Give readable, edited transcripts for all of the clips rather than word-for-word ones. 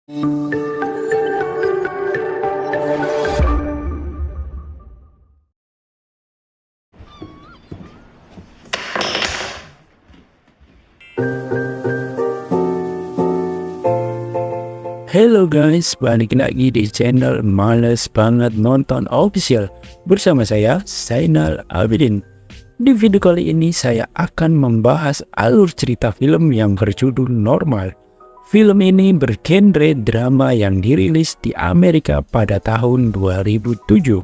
Halo guys, balik lagi di channel Males Banget Nonton Official bersama saya, Zainal Abidin. Di video kali ini saya akan membahas alur cerita film yang berjudul Normal. Film ini bergenre drama yang dirilis di Amerika pada tahun 2007.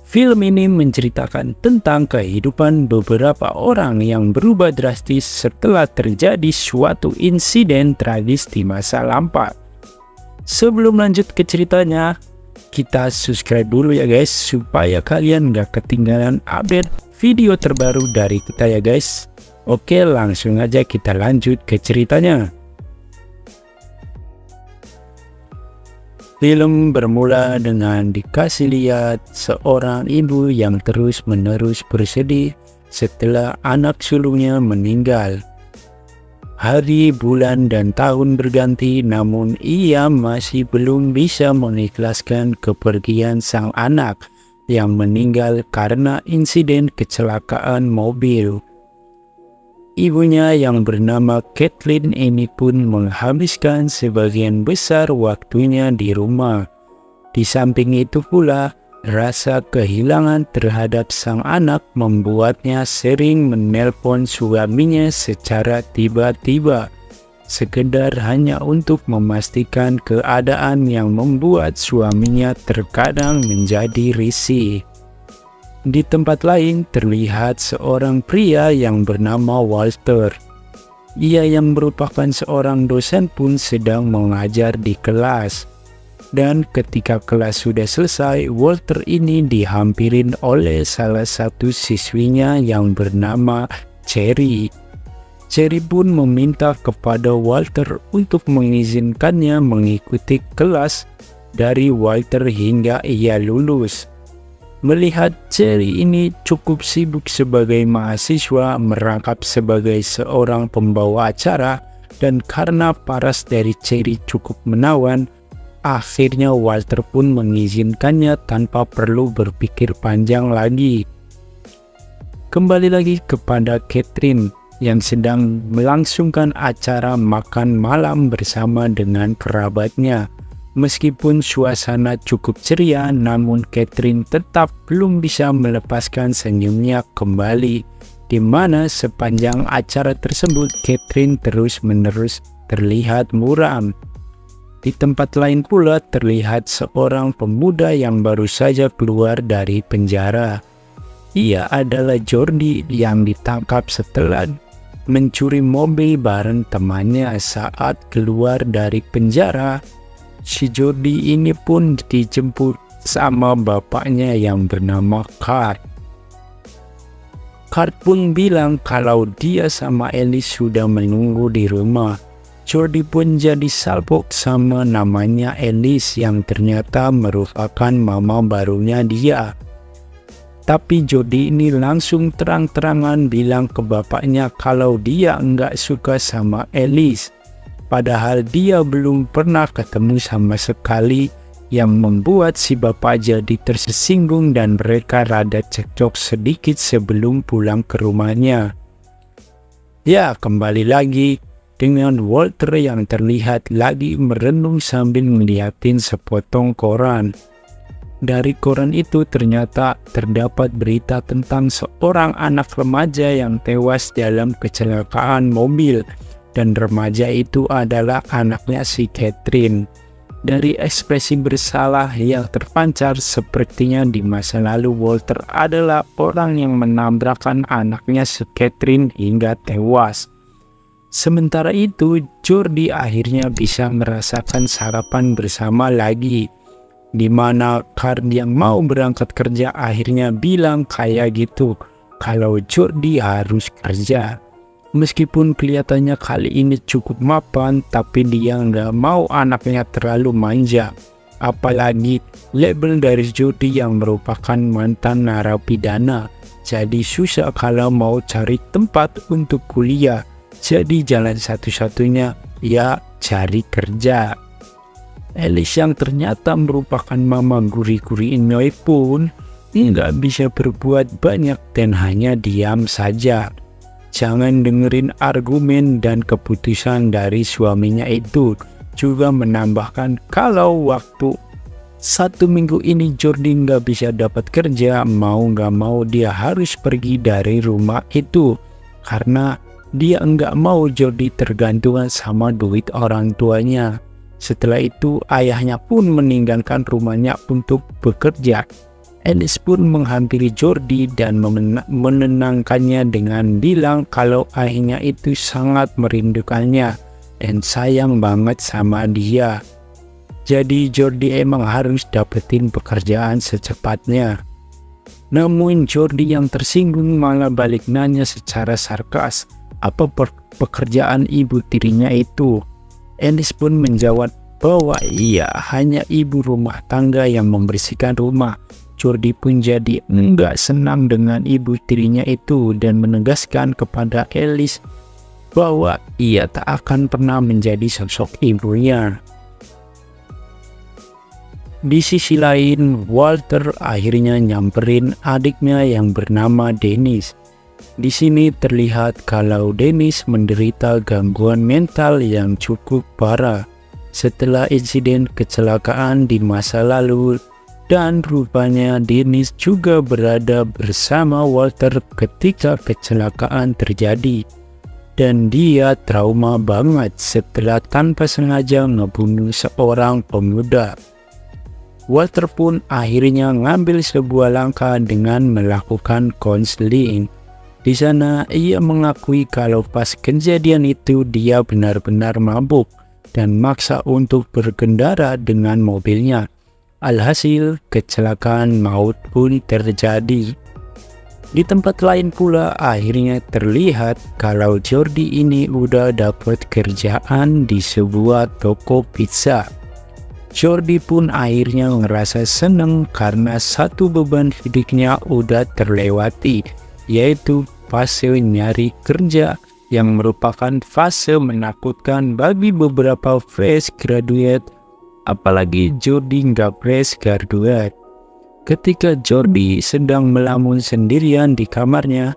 Film ini menceritakan tentang kehidupan beberapa orang yang berubah drastis setelah terjadi suatu insiden tragis di masa lampau. Sebelum lanjut ke ceritanya, kita subscribe dulu ya guys, supaya kalian gak ketinggalan update video terbaru dari kita ya guys. Oke, langsung aja kita lanjut ke ceritanya. Film bermula dengan dikasih lihat seorang ibu yang terus-menerus bersedih setelah anak sulungnya meninggal. Hari, bulan, dan tahun berganti, namun ia masih belum bisa mengikhlaskan kepergian sang anak yang meninggal karena insiden kecelakaan mobil. Ibunya yang bernama Kathleen ini pun menghabiskan sebagian besar waktunya di rumah. Di samping itu pula, rasa kehilangan terhadap sang anak membuatnya sering menelpon suaminya secara tiba-tiba, sekedar hanya untuk memastikan keadaan yang membuat suaminya terkadang menjadi risih. Di tempat lain terlihat seorang pria yang bernama Walter. Ia yang merupakan seorang dosen pun sedang mengajar di kelas. Dan ketika kelas sudah selesai, Walter ini dihampirin oleh salah satu siswinya yang bernama Cherry. Cherry pun meminta kepada Walter untuk mengizinkannya mengikuti kelas dari Walter hingga ia lulus. Melihat Cherry ini cukup sibuk sebagai mahasiswa, merangkap sebagai seorang pembawa acara, dan karena paras dari Cherry cukup menawan, akhirnya Walter pun mengizinkannya tanpa perlu berpikir panjang lagi. Kembali lagi kepada Catherine yang sedang melangsungkan acara makan malam bersama dengan kerabatnya. Meskipun suasana cukup ceria, namun Catherine tetap belum bisa melepaskan senyumnya kembali, di mana sepanjang acara tersebut Catherine terus-menerus terlihat muram. Di tempat lain pula terlihat seorang pemuda yang baru saja keluar dari penjara. Ia adalah Jordi yang ditangkap setelah mencuri mobil bareng temannya saat keluar dari penjara. Si Jordi ini pun dijemput sama bapaknya yang bernama Cart. Cart pun bilang kalau dia sama Alice sudah menunggu di rumah. Jordi pun jadi salpok sama namanya Alice yang ternyata merupakan mama barunya dia. Tapi Jordi ini langsung terang-terangan bilang ke bapaknya kalau dia nggak suka sama Alice. Padahal dia belum pernah ketemu sama sekali, yang membuat si bapak jadi tersinggung dan mereka rada cekcok sedikit sebelum pulang ke rumahnya. Ya, kembali lagi dengan Walter yang terlihat lagi merenung sambil ngeliatin sepotong koran. Dari koran itu ternyata terdapat berita tentang seorang anak remaja yang tewas dalam kecelakaan mobil, dan remaja itu adalah anaknya si Catherine. Dari ekspresi bersalah yang terpancar, sepertinya di masa lalu Walter adalah orang yang menabrakkan anaknya si Catherine hingga tewas. Sementara itu, Jordi akhirnya bisa merasakan sarapan bersama lagi, di mana Cart yang mau berangkat kerja akhirnya bilang kayak gitu, kalau Jordi harus kerja. Meskipun kelihatannya kali ini cukup mapan, tapi dia nggak mau anaknya terlalu manja. Apalagi label dari Jordi yang merupakan mantan narapidana, jadi susah kalau mau cari tempat untuk kuliah. Jadi jalan satu-satunya ya cari kerja. Alice yang ternyata merupakan mama guri-guri Inoy pun nggak bisa berbuat banyak dan hanya diam saja. Jangan dengerin argumen dan keputusan dari suaminya itu. Juga menambahkan kalau waktu 1 minggu ini Jordi nggak bisa dapat kerja, mau nggak mau dia harus pergi dari rumah itu. Karena dia nggak mau Jordi tergantungan sama duit orang tuanya. Setelah itu ayahnya pun meninggalkan rumahnya untuk bekerja. Alice pun menghampiri Jordi dan menenangkannya dengan bilang kalau ayahnya itu sangat merindukannya dan sayang banget sama dia. Jadi Jordi emang harus dapetin pekerjaan secepatnya. Namun Jordi yang tersinggung malah balik nanya secara sarkas apa pekerjaan ibu tirinya itu. Alice pun menjawab bahwa ia hanya ibu rumah tangga yang membersihkan rumah. Jordi pun jadi enggak senang dengan ibu tirinya itu dan menegaskan kepada Alice bahwa ia tak akan pernah menjadi sosok ibunya. Di sisi lain, Walter akhirnya nyamperin adiknya yang bernama Dennis. Di sini terlihat kalau Dennis menderita gangguan mental yang cukup parah setelah insiden kecelakaan di masa lalu, dan rupanya Dennis juga berada bersama Walter ketika kecelakaan terjadi, dan dia trauma banget setelah tanpa sengaja ngebunuh seorang pemuda. Walter pun akhirnya ngambil sebuah langkah dengan melakukan konseling. Di sana ia mengakui kalau pas kejadian itu dia benar-benar mabuk dan maksa untuk berkendara dengan mobilnya. Alhasil kecelakaan maut pun terjadi. Di tempat lain pula akhirnya terlihat kalau Jordi ini udah dapat kerjaan di sebuah toko pizza. Jordi pun akhirnya ngerasa seneng karena satu beban hidupnya udah terlewati, yaitu fase nyari kerja yang merupakan fase menakutkan bagi beberapa fresh graduate, apalagi Jordi nggak fresh graduate. Ketika Jordi sedang melamun sendirian di kamarnya,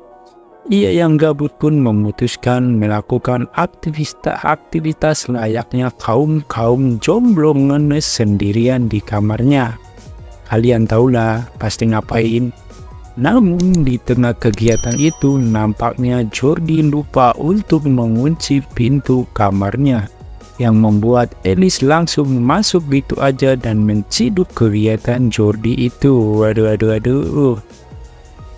ia yang gabut pun memutuskan melakukan aktivitas layaknya kaum jomblo ngenes sendirian di kamarnya. Kalian tahulah pasti ngapain. Namun di tengah kegiatan itu nampaknya Jordi lupa untuk mengunci pintu kamarnya, yang membuat Alice langsung masuk gitu aja dan menciduk kegiatan Jordi itu. Waduh.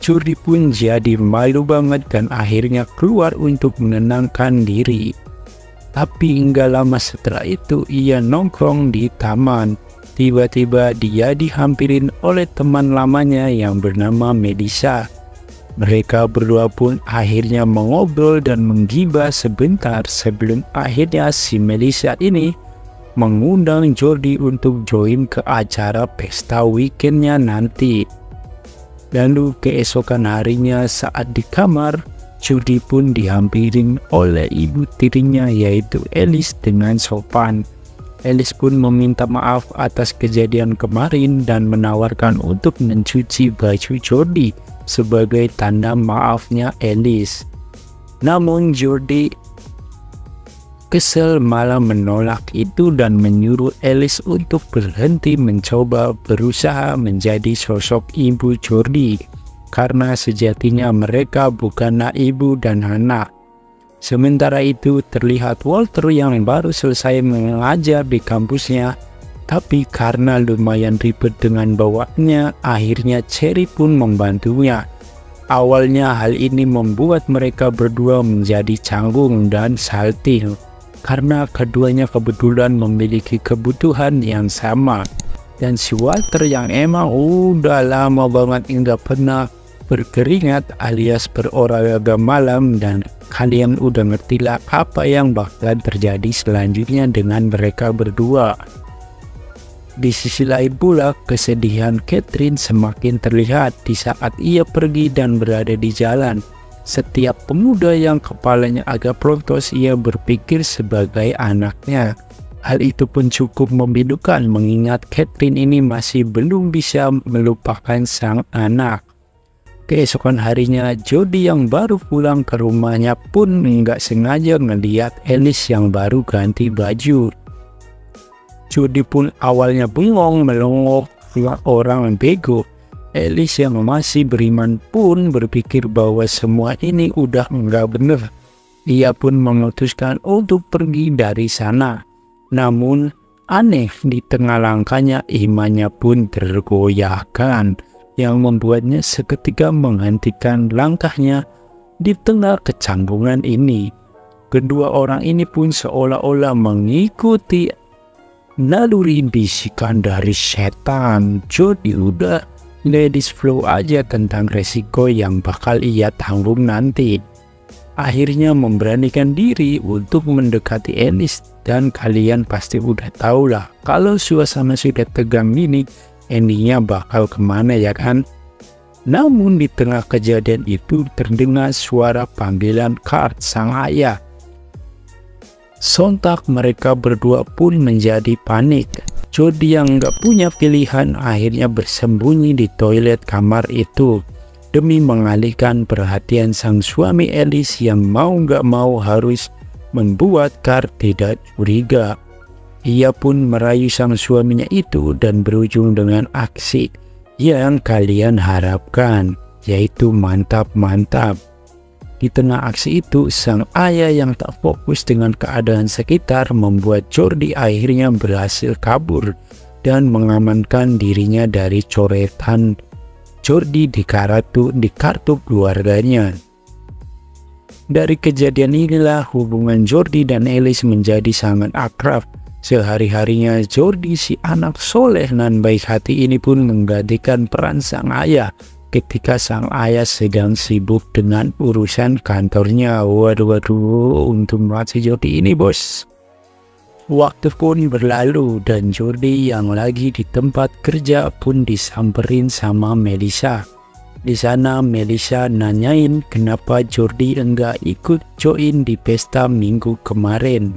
Jordi pun jadi malu banget dan akhirnya keluar untuk menenangkan diri. Tapi enggak lama setelah itu ia nongkrong di taman. Tiba-tiba dia dihampirin oleh teman lamanya yang bernama Melissa. Mereka berdua pun akhirnya mengobrol dan menggibah sebentar sebelum akhirnya si Melissa ini mengundang Jordi untuk join ke acara pesta weekendnya nanti. Lalu keesokan harinya saat di kamar, Jordi pun dihampirin oleh ibu tirinya yaitu Alice dengan sopan. Alice pun meminta maaf atas kejadian kemarin dan menawarkan untuk mencuci baju Jordi sebagai tanda maafnya Alice. Namun Jordi kesel malah menolak itu dan menyuruh Alice untuk berhenti mencoba berusaha menjadi sosok ibu Jordi, karena sejatinya mereka bukanlah ibu dan anak. Sementara itu terlihat Walter yang baru selesai mengajar di kampusnya, tapi karena lumayan ribet dengan bawaannya, akhirnya Cherry pun membantunya. Awalnya hal ini membuat mereka berdua menjadi canggung dan salting, karena keduanya kebetulan memiliki kebutuhan yang sama. Dan si Walter yang emang udah lama banget nggak pernah berkeringat alias berolahraga malam, dan kalian udah ngerti lah apa yang bakalan terjadi selanjutnya dengan mereka berdua. Di sisi lain pula, kesedihan Catherine semakin terlihat di saat ia pergi dan berada di jalan. Setiap pemuda yang kepalanya agak protos ia berpikir sebagai anaknya. Hal itu pun cukup memilukan mengingat Catherine ini masih belum bisa melupakan sang anak. Keesokan harinya, Jody yang baru pulang ke rumahnya pun nggak sengaja ngeliat Alice yang baru ganti baju. Jody pun awalnya bengong melongo orang bego. Alice yang masih beriman pun berpikir bahwa semua ini udah nggak bener. Ia pun memutuskan untuk pergi dari sana. Namun aneh, di tengah langkahnya imannya pun tergoyahkan, yang membuatnya seketika menghentikan langkahnya di tengah kecanggungan ini. Kedua orang ini pun seolah-olah mengikuti naluri bisikan dari setan. Jadi udah ladies flow aja tentang resiko yang bakal ia tanggung nanti. Akhirnya memberanikan diri untuk mendekati Alice, dan kalian pasti udah tau lah kalau suasana sudah tegang ini endingnya bakal kemana ya kan. Namun di tengah kejadian itu terdengar suara panggilan Kurt sang ayah. Sontak mereka berdua pun menjadi panik. Jody yang gak punya pilihan akhirnya bersembunyi di toilet kamar itu demi mengalihkan perhatian sang suami Alice yang mau gak mau harus membuat Kurt tidak curiga. Ia pun merayu sang suaminya itu dan berujung dengan aksi yang kalian harapkan, yaitu mantap-mantap. Di tengah aksi itu, sang ayah yang tak fokus dengan keadaan sekitar membuat Jody akhirnya berhasil kabur dan mengamankan dirinya dari coretan Jody di kartu keluarganya. Dari kejadian inilah hubungan Jody dan Alice menjadi sangat akrab. Sehari-harinya Jody, si anak soleh dan baik hati ini pun menggantikan peran sang ayah ketika sang ayah sedang sibuk dengan urusan kantornya. Waduh, untung banget si Jody ini bos. Waktu pun berlalu dan Jody yang lagi di tempat kerja pun disamperin sama Melissa. Di sana Melissa nanyain kenapa Jody enggak ikut join di pesta minggu kemarin.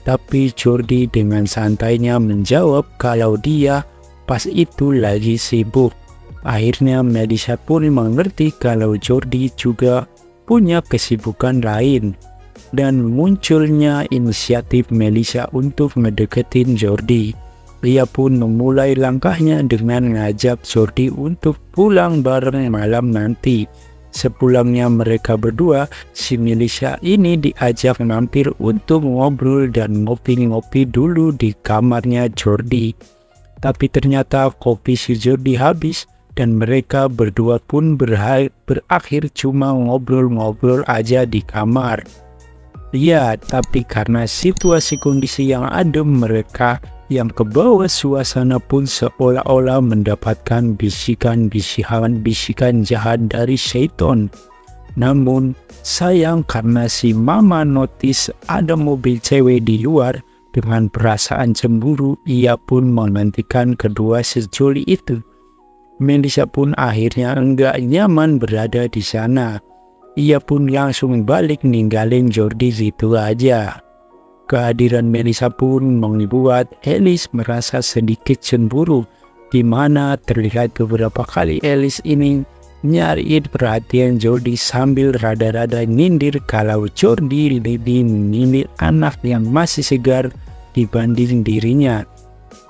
Tapi Jody dengan santainya menjawab kalau dia pas itu lagi sibuk. Akhirnya Melissa pun mengerti kalau Jody juga punya kesibukan lain. Dan munculnya inisiatif Melissa untuk ngedeketin Jody. Ia pun memulai langkahnya dengan ngajak Jody untuk pulang bareng malam nanti. Sepulangnya mereka berdua, si Melissa ini diajak mampir untuk ngobrol dan ngopi-ngopi dulu di kamarnya Jody. Tapi ternyata kopi si Jody habis dan mereka berdua pun berakhir cuma ngobrol-ngobrol aja di kamar. Ya, tapi karena situasi kondisi yang adem, mereka yang kebawa suasana pun seolah-olah mendapatkan bisikan jahat dari syaitan. Namun sayang karena si mama notice ada mobil cewek di luar, dengan perasaan cemburu ia pun menghentikan kedua sejoli itu. Melissa pun akhirnya enggak nyaman berada di sana. Ia pun langsung balik ninggalin Jody gitu aja. Kehadiran Melissa pun membuat Alice merasa sedikit cemburu, di mana terlihat beberapa kali Alice ini nyariin perhatian Jody sambil rada-rada nyindir kalau Jody lebih memilih anak yang masih segar dibanding dirinya.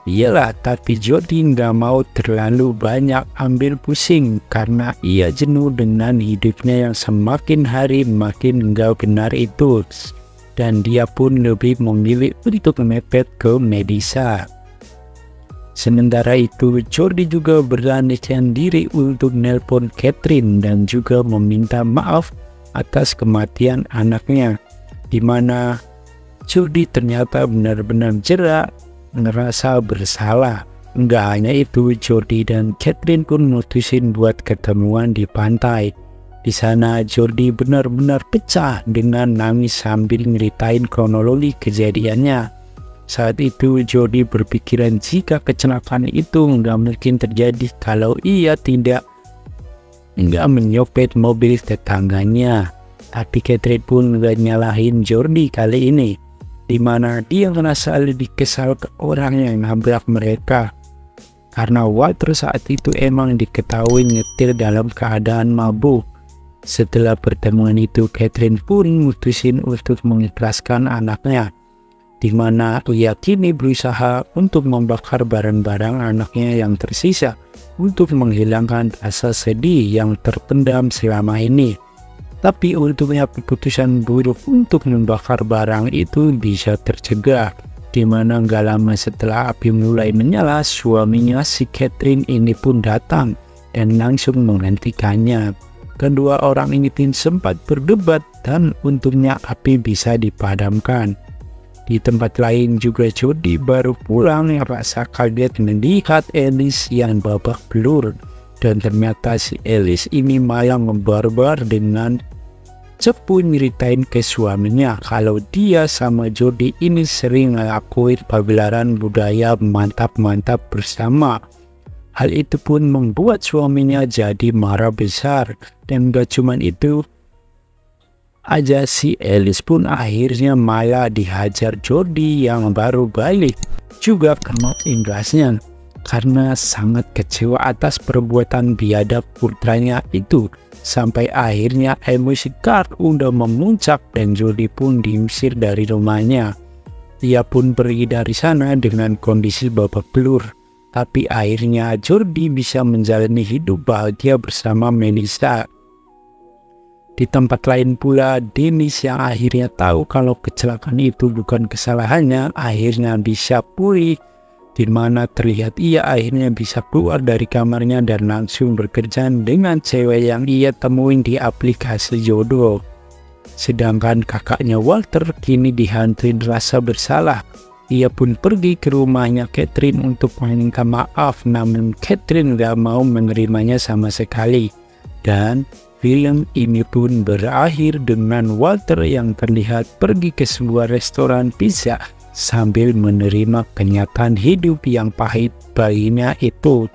Iyalah, tapi Jody nggak mau terlalu banyak ambil pusing karena ia jenuh dengan hidupnya yang semakin hari makin nggak benar itu. Dan dia pun lebih memilih untuk mepet ke Melissa. Sementara itu, Jody juga beranikan diri untuk nelpon Catherine dan juga meminta maaf atas kematian anaknya, di mana Jody ternyata benar-benar jerak ngerasa bersalah. Nggak hanya itu, Jody dan Catherine pun mutusin buat ketemuan di pantai. Di sana Jody benar-benar pecah dengan nangis sambil ngeritain kronologi kejadiannya. Saat itu Jody berpikiran jika kecelakaan itu nggak mungkin terjadi kalau ia tidak menyopet mobil tetangganya. Tapi Catherine pun nggak nyalahin Jody kali ini. di mana dia merasa lebih kesal ke orang yang nabrak mereka. Karena Walter saat itu emang diketahui nyetir dalam keadaan mabuk. Setelah pertemuan itu, Catherine pun mutusin untuk mengikhlaskan anaknya, di mana ia kini berusaha untuk membakar barang-barang anaknya yang tersisa untuk menghilangkan rasa sedih yang terpendam selama ini. Tapi untungnya keputusan buruk untuk membakar barang itu bisa tercegah, di mana gak lama setelah api mulai menyala, suaminya si Catherine ini pun datang dan langsung menghentikannya. Kedua orang ini pun sempat berdebat dan untungnya api bisa dipadamkan. Di tempat lain juga Jody baru pulang yang rasa kaget melihat Alice yang babak belur, dan ternyata si Alice ini malah membarbar dengan cepu nyeritain ke suaminya kalau dia sama Jody ini sering ngelakuin pagelaran budaya mantap-mantap bersama. Hal itu pun membuat suaminya jadi marah besar, dan gak cuman itu aja, si Alice pun akhirnya malah dihajar Jody yang baru balik juga kena imbasnya, karena sangat kecewa atas perbuatan biadab putranya itu. Sampai akhirnya emosi Carl udah memuncak dan Jody pun diusir dari rumahnya. Ia pun pergi dari sana dengan kondisi babak belur. Tapi akhirnya Jody bisa menjalani hidup bahagia bersama Melissa. Di tempat lain pula, Dennis yang akhirnya tahu kalau kecelakaan itu bukan kesalahannya, akhirnya bisa pulih, di mana terlihat ia akhirnya bisa keluar dari kamarnya dan langsung berkencan dengan cewek yang ia temuin di aplikasi jodoh. Sedangkan kakaknya Walter kini dihantuin rasa bersalah. Ia pun pergi ke rumahnya Catherine untuk meminta maaf, namun Catherine gak mau menerimanya sama sekali. Dan film ini pun berakhir dengan Walter yang terlihat pergi ke sebuah restoran pizza sambil menerima kenyataan hidup yang pahit baginya itu.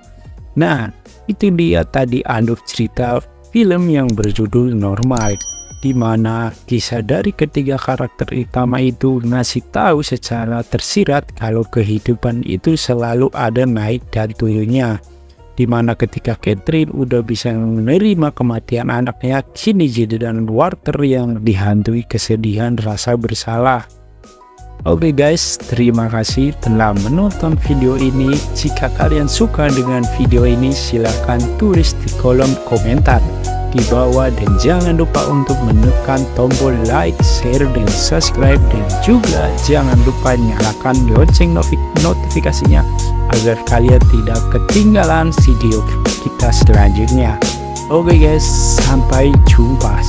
Nah, itu dia tadi alur cerita film yang berjudul Normal, di mana kisah dari ketiga karakter utama itu ngasih tahu secara tersirat kalau kehidupan itu selalu ada naik dan turunnya. Di mana ketika Catherine udah bisa menerima kematian anaknya, kini jadi dan Walter yang dihantui kesedihan rasa bersalah. Oke guys, terima kasih telah menonton video ini. Jika kalian suka dengan video ini, silahkan tulis di kolom komentar di bawah, dan jangan lupa untuk menekan tombol like, share, dan subscribe, dan juga jangan lupa nyalakan lonceng notifikasinya agar kalian tidak ketinggalan video kita selanjutnya. Oke guys, sampai jumpa.